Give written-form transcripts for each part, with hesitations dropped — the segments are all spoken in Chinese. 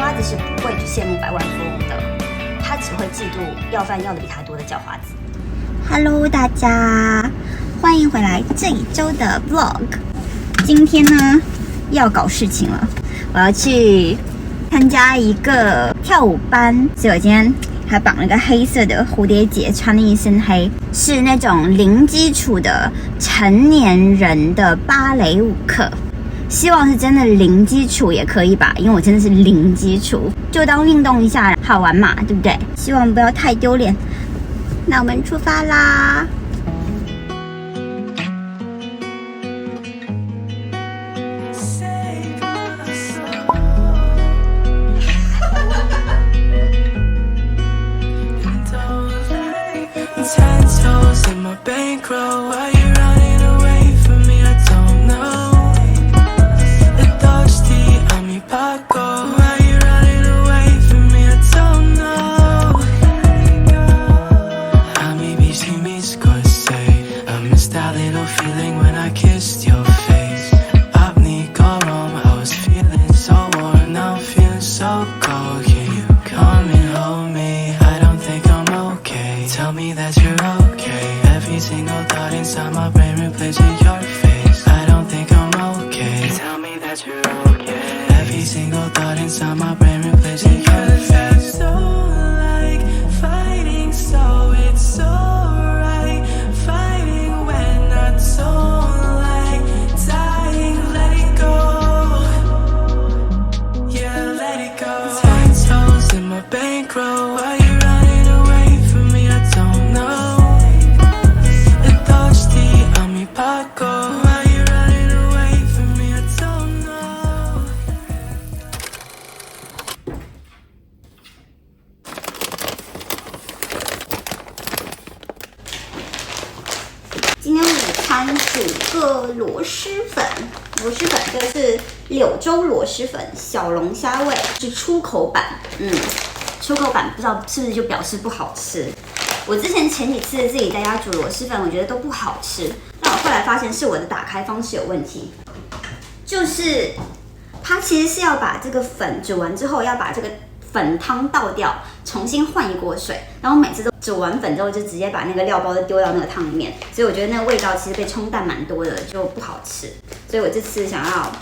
花子是不会去羡慕百万富翁的，他只会嫉妒要饭要的比他多的叫花子。Hello， 大家欢迎回来这一周的 Vlog。今天呢要搞事情了，我要去参加一个跳舞班，所以我今天还绑了个黑色的蝴蝶结，穿了一身黑，是那种零基础的成年人的芭蕾舞课。希望是真的零基础也可以吧，因为我真的是零基础，就当运动一下，好玩嘛，对不对？希望不要太丢脸。那我们出发啦！今天午餐煮个螺蛳粉，螺蛳粉这个是柳州螺蛳粉，小龙虾味，是出口版。出口版不知道是不是就表示不好吃。我之前前几次自己在家煮螺蛳粉，我觉得都不好吃。但我后来发现是我的打开方式有问题，就是它其实是要把这个粉煮完之后，要把这个粉汤倒掉，重新换一锅水，然后每次都煮完粉之后就直接把那个料包都丢到那个汤里面，所以我觉得那个味道其实被冲淡蛮多的，就不好吃。所以我这次想要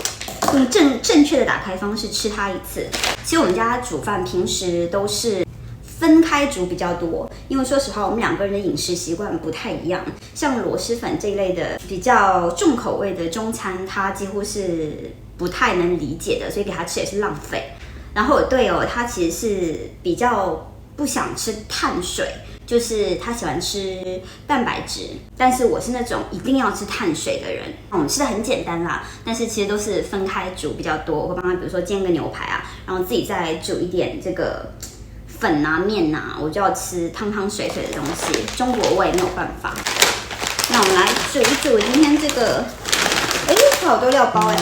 用正确的打开方式吃它一次。其实我们家煮饭平时都是分开煮比较多，因为说实话我们两个人的饮食习惯不太一样。像螺蛳粉这一类的比较重口味的中餐，他几乎是不太能理解的，所以给他吃也是浪费。然后我队友他其实是比较不想吃碳水，就是他喜欢吃蛋白质，但是我是那种一定要吃碳水的人。我们吃的很简单啦，但是其实都是分开煮比较多。我会帮他比如说煎个牛排啊，然后自己再煮一点这个粉啊面啊，我就要吃汤汤水水的东西，中国味没有办法。那我们来煮一煮今天这个，好多料包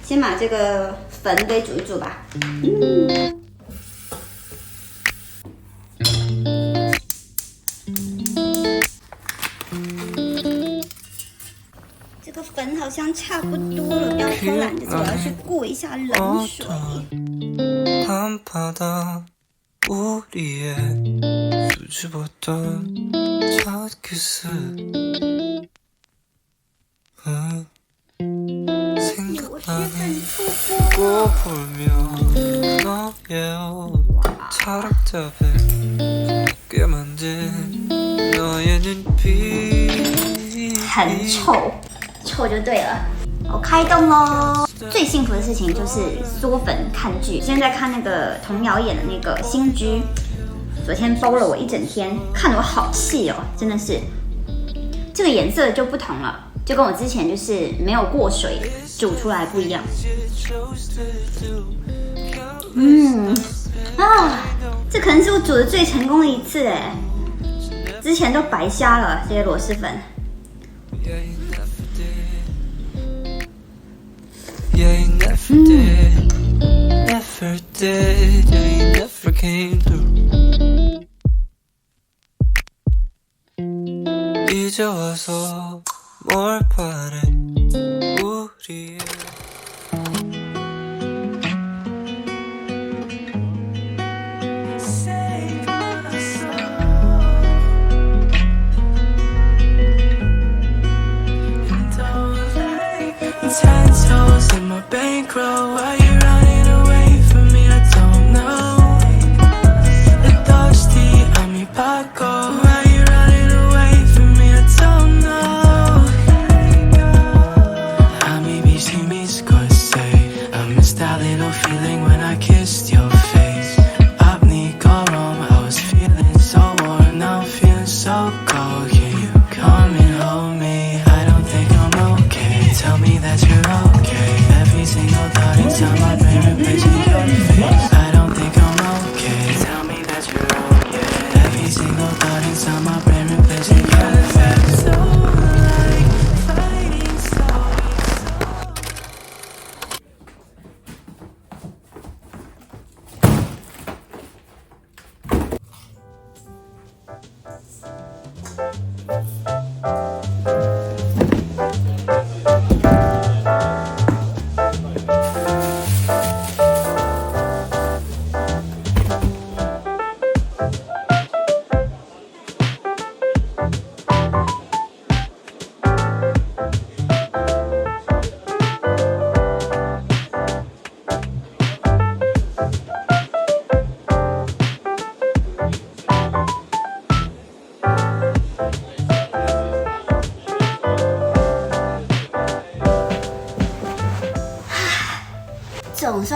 先把这个粉给煮一煮吧。这个粉好像差不多了，不要偷懒，就是我要去过一下冷水。很臭，臭就对了。我开动咯！最幸福的事情就是缩粉看剧。现在在看那个童瑶演的那个新居，昨天包了我一整天，看得我好气哦，真的是。这个颜色就不同了，就跟我之前就是没有过水煮出来不一样。这可能是我煮的最成功的一次哎，之前都白瞎了这些螺蛳粉。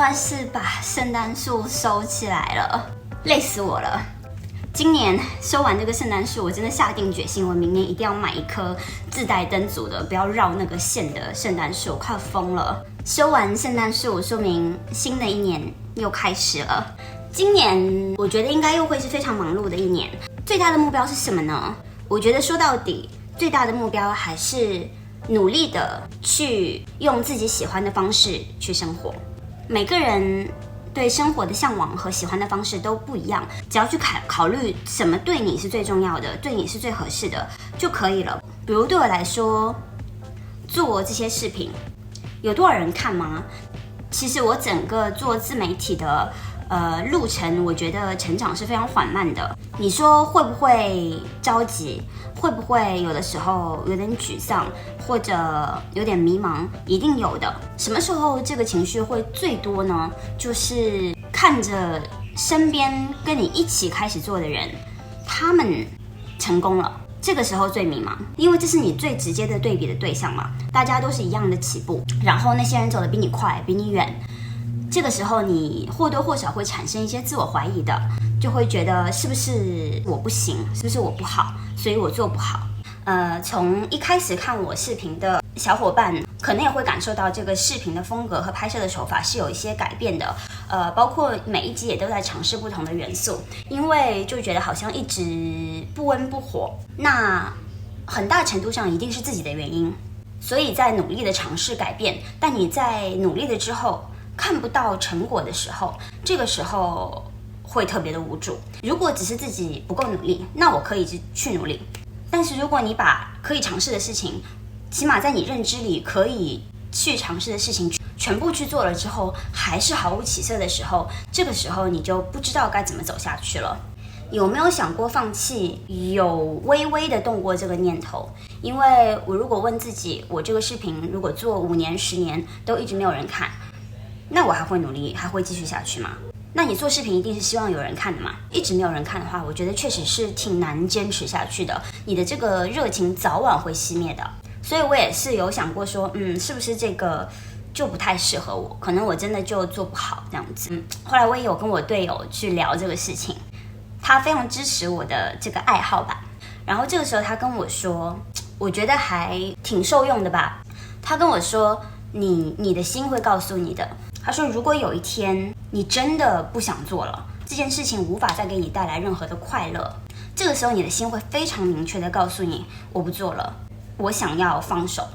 算是把圣诞树收起来了，累死我了。今年收完这个圣诞树，我真的下定决心，我明年一定要买一棵自带灯组的，不要绕那个线的圣诞树，我快疯了。收完圣诞树，说明新的一年又开始了。今年我觉得应该又会是非常忙碌的一年。最大的目标是什么呢？我觉得说到底，最大的目标还是努力的去用自己喜欢的方式去生活。每个人对生活的向往和喜欢的方式都不一样，只要去考虑什么对你是最重要的，对你是最合适的就可以了。比如对我来说，做这些视频有多少人看吗？其实我整个做自媒体的路程，我觉得成长是非常缓慢的。你说会不会着急？会不会有的时候有点沮丧，或者有点迷茫？一定有的。什么时候这个情绪会最多呢？就是看着身边跟你一起开始做的人，他们成功了，这个时候最迷茫，因为这是你最直接的对比的对象嘛。大家都是一样的起步，然后那些人走得比你快，比你远。这个时候你或多或少会产生一些自我怀疑的，就会觉得是不是我不行，是不是我不好，所以我做不好。从一开始看我视频的小伙伴，可能也会感受到这个视频的风格和拍摄的手法是有一些改变的。包括每一集也都在尝试不同的元素，因为就觉得好像一直不温不火，那很大程度上一定是自己的原因，所以在努力的尝试改变。但你在努力了之后看不到成果的时候，这个时候会特别的无助。如果只是自己不够努力，那我可以去努力。但是如果你把可以尝试的事情，起码在你认知里可以去尝试的事情全部去做了之后，还是毫无起色的时候，这个时候你就不知道该怎么走下去了。有没有想过放弃？有微微的动过这个念头。因为我如果问自己，我这个视频如果做5年10年都一直没有人看，那我还会努力，还会继续下去吗？那你做视频一定是希望有人看的嘛？一直没有人看的话，我觉得确实是挺难坚持下去的。你的这个热情早晚会熄灭的。所以我也是有想过说，是不是这个就不太适合我？可能我真的就做不好这样子。后来我也有跟我队友去聊这个事情，他非常支持我的这个爱好吧。然后这个时候他跟我说，我觉得还挺受用的吧。他跟我说，你的心会告诉你的。他说，如果有一天你真的不想做了，这件事情无法再给你带来任何的快乐，这个时候你的心会非常明确的告诉你，我不做了，我想要放手。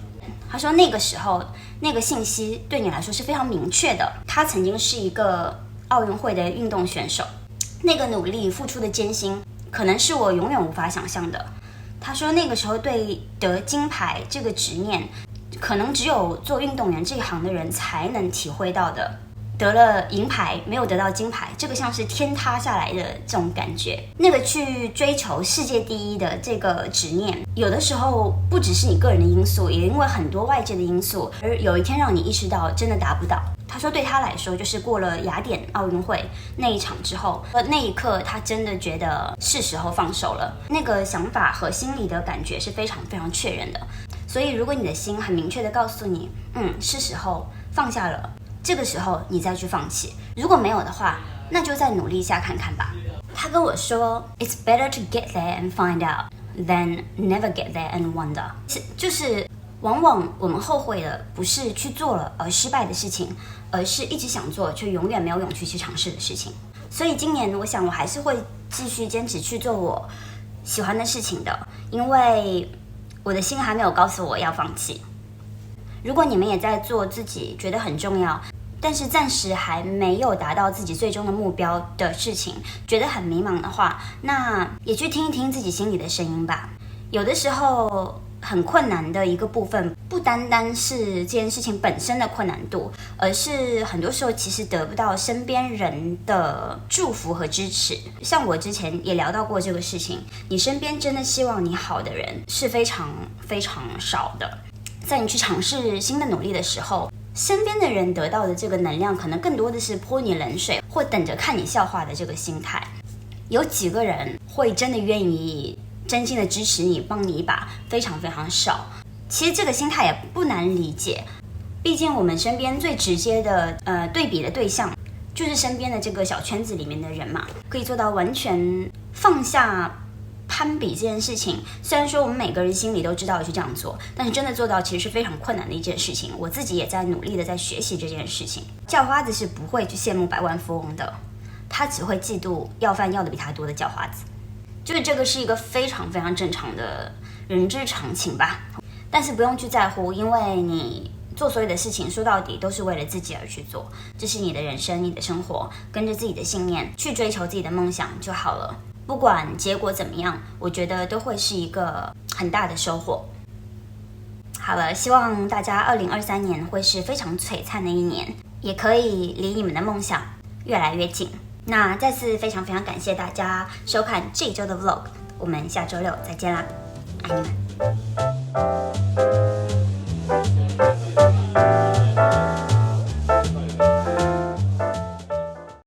他说那个时候那个信息对你来说是非常明确的。他曾经是一个奥运会的运动选手，那个努力付出的艰辛可能是我永远无法想象的。他说那个时候对得金牌这个执念，可能只有做运动员这一行的人才能体会到的。得了银牌没有得到金牌，这个像是天塌下来的这种感觉。那个去追求世界第一的这个执念，有的时候不只是你个人的因素，也因为很多外界的因素，而有一天让你意识到真的达不到。他说对他来说，就是过了雅典奥运会那一场之后，那一刻他真的觉得是时候放手了。那个想法和心里的感觉是非常非常确认的。所以如果你的心很明确的告诉你，是时候放下了，这个时候你再去放弃。如果没有的话，那就再努力一下看看吧。他跟我说 It's better to get there and find out than never get there and wonder。 就是往往我们后悔的不是去做了而失败的事情，而是一直想做却永远没有勇气去尝试的事情。所以今年我想我还是会继续坚持去做我喜欢的事情的，因为我的心还没有告诉我要放弃。如果你们也在做自己觉得很重要，但是暂时还没有达到自己最终的目标的事情，觉得很迷茫的话，那也去听一听自己心里的声音吧。有的时候很困难的一个部分，不单单是这件事情本身的困难度，而是很多时候其实得不到身边人的祝福和支持。像我之前也聊到过这个事情，你身边真的希望你好的人是非常非常少的。在你去尝试新的努力的时候，身边的人得到的这个能量可能更多的是泼你冷水或等着看你笑话的这个心态。有几个人会真的愿意真心的支持你，帮你一把，非常非常少。其实这个心态也不难理解。毕竟我们身边最直接的对比的对象，就是身边的这个小圈子里面的人嘛。可以做到完全放下攀比这件事情，虽然说我们每个人心里都知道要去这样做，但是真的做到其实是非常困难的一件事情。我自己也在努力的在学习这件事情。叫花子是不会去羡慕百万富翁的，他只会嫉妒要饭要的比他多的叫花子。就是这个是一个非常非常正常的人之常情吧。但是不用去在乎，因为你做所有的事情说到底都是为了自己而去做，这是你的人生，你的生活，跟着自己的信念去追求自己的梦想就好了。不管结果怎么样，我觉得都会是一个很大的收获。好了，希望大家2023年会是非常璀璨的一年，也可以离你们的梦想越来越近。那再次非常非常感谢大家收看这一周的 vlog， 我们下周六再见啦，爱你们。